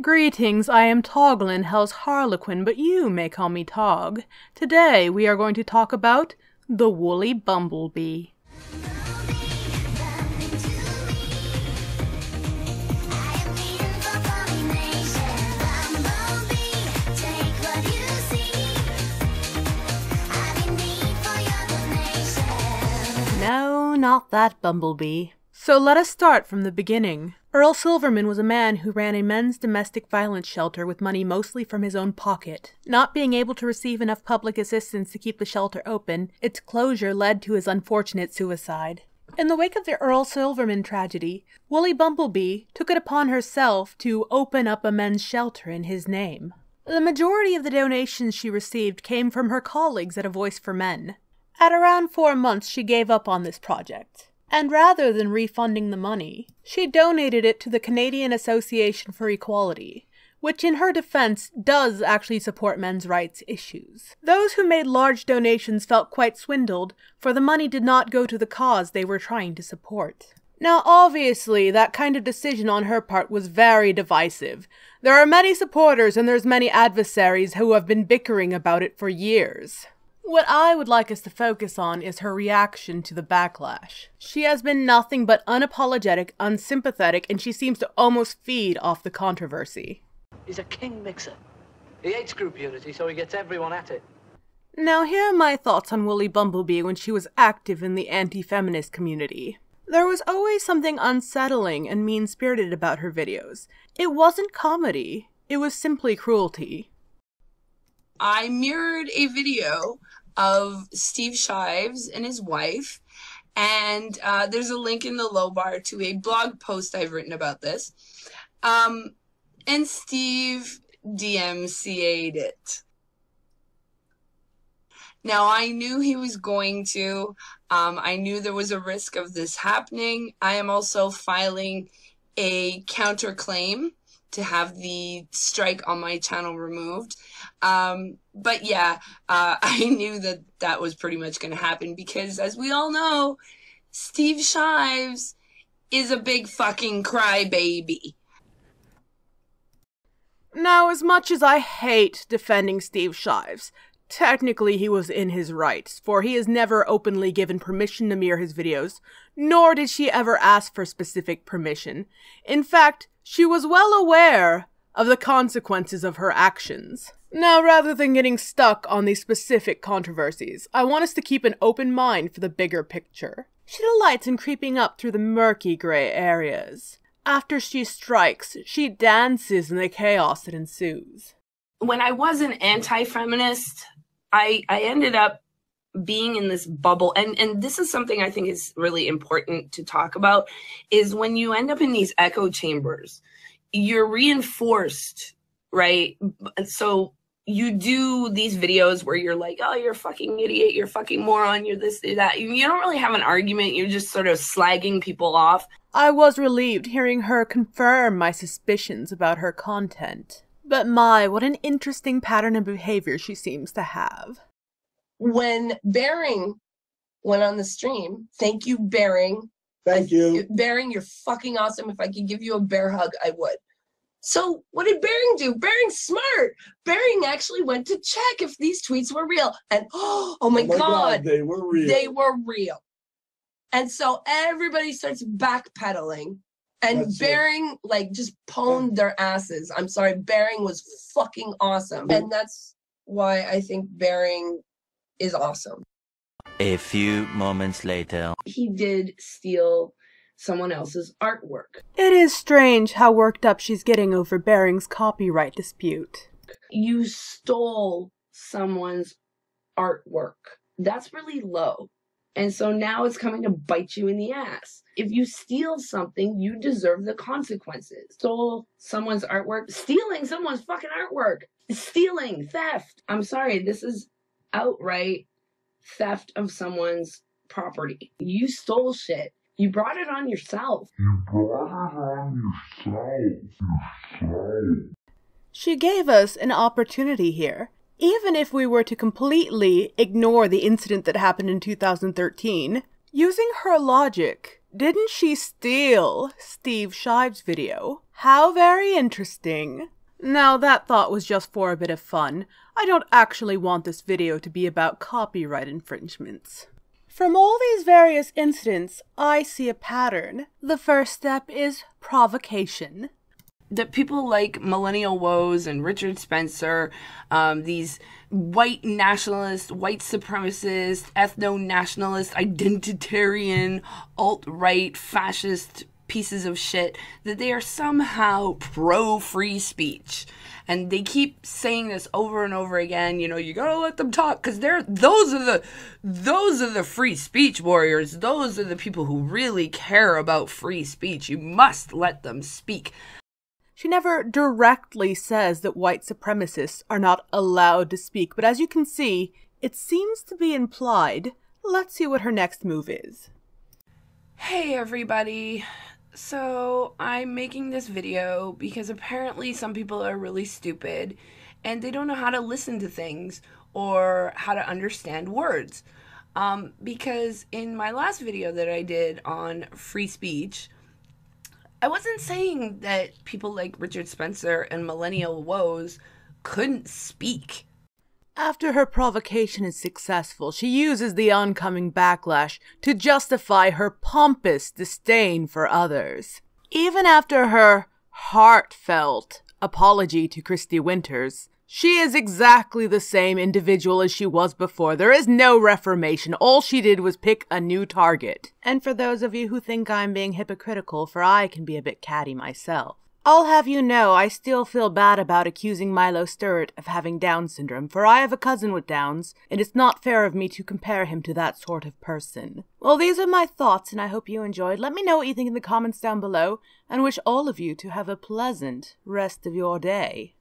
Greetings, I am Toglin, Hell's Harlequin, but you may call me Tog. Today we are going to talk about the woolly bumblebee. No, not that bumblebee. So let us start from the beginning. Earl Silverman was a man who ran a men's domestic violence shelter with money mostly from his own pocket. Not being able to receive enough public assistance to keep the shelter open, its closure led to his unfortunate suicide. In the wake of the Earl Silverman tragedy, Woolly Bumblebee took it upon herself to open up a men's shelter in his name. The majority of the donations she received came from her colleagues at A Voice for Men. At around 4 months, she gave up on this project. And rather than refunding the money, she donated it to the Canadian Association for Equality, which in her defense does actually support men's rights issues. Those who made large donations felt quite swindled, for the money did not go to the cause they were trying to support. Now obviously, that kind of decision on her part was very divisive. There are many supporters and there's many adversaries who have been bickering about it for years. What I would like us to focus on is her reaction to the backlash. She has been nothing but unapologetic, unsympathetic, and she seems to almost feed off the controversy. He's a king mixer. He hates group unity, so he gets everyone at it. Now here are my thoughts on Woolly Bumblebee when she was active in the anti-feminist community. There was always something unsettling and mean-spirited about her videos. It wasn't comedy, it was simply cruelty. I mirrored a video of Steve Shives and his wife, and there's a link in the low bar to a blog post I've written about this. And Steve DMCA'd it. Now, I knew he was going to. I knew there was a risk of this happening. I am also filing a counterclaim to have the strike on my channel removed. But yeah, I knew that that was pretty much going to happen because, as we all know, Steve Shives is a big fucking crybaby. Now, as much as I hate defending Steve Shives, technically he was in his rights, for he has never openly given permission to mirror his videos, nor did she ever ask for specific permission. In fact, she was well aware of the consequences of her actions. Now, rather than getting stuck on these specific controversies, I want us to keep an open mind for the bigger picture. She delights in creeping up through the murky gray areas. After she strikes, she dances in the chaos that ensues. When I was an anti-feminist, I ended up being in this bubble, and this is something I think is really important to talk about, is when you end up in these echo chambers, you're reinforced, right? So you do these videos where you're like, oh, you're a fucking idiot, you're a fucking moron, you're this, you're that. You don't really have an argument, you're just sort of slagging people off. I was relieved hearing her confirm my suspicions about her content. But my, what an interesting pattern of behavior she seems to have. When Bering went on the stream, thank you, Bering. Thank you. Bering, you're fucking awesome. If I could give you a bear hug, I would. So what did Bering do? Bering's smart. Bering actually went to check if these tweets were real. And oh my God, they were real. They were real. And so everybody starts backpedaling. And That's Bering, like, just pwned their asses. I'm sorry, Bering was fucking awesome. And that's why I think Bering is awesome. A few moments later. He did steal someone else's artwork. It is strange how worked up she's getting over Bering's copyright dispute. You stole someone's artwork. That's really low. And so now it's coming to bite you in the ass. If you steal something, you deserve the consequences. Stole someone's artwork. Stealing someone's fucking artwork. Stealing, theft. I'm sorry, this is outright theft of someone's property. You stole shit. You brought it on yourself. She gave us an opportunity here. Even if we were to completely ignore the incident that happened in 2013, using her logic, Didn't she steal Steve Shive's video? How very interesting. Now that thought was just for a bit of fun. I don't actually want this video to be about copyright infringements. From all these various incidents, I see a pattern. The first step is provocation. That people like Millennial Woes and Richard Spencer, these white nationalist, white supremacist, ethno-nationalist, identitarian, alt-right, fascist pieces of shit, that they are somehow pro-free speech. And they keep saying this over and over again, you know, you gotta let them talk, because those are the free speech warriors. Those are the people who really care about free speech. You must let them speak. She never directly says that white supremacists are not allowed to speak, but as you can see, it seems to be implied. Let's see what her next move is. Hey everybody. So I'm making this video because apparently some people are really stupid and they don't know how to listen to things or how to understand words. Because in my last video that I did on free speech, I wasn't saying that people like Richard Spencer and Millennial Woes couldn't speak. After her provocation is successful, she uses the oncoming backlash to justify her pompous disdain for others. Even after her heartfelt apology to Christy Winters, she is exactly the same individual as she was before. There is no reformation. All she did was pick a new target. And for those of you who think I'm being hypocritical, for I can be a bit catty myself, I'll have you know I still feel bad about accusing Milo Stewart of having Down syndrome, for I have a cousin with Downs, and it's not fair of me to compare him to that sort of person. Well, these are my thoughts, and I hope you enjoyed. Let me know what you think in the comments down below, and wish all of you to have a pleasant rest of your day.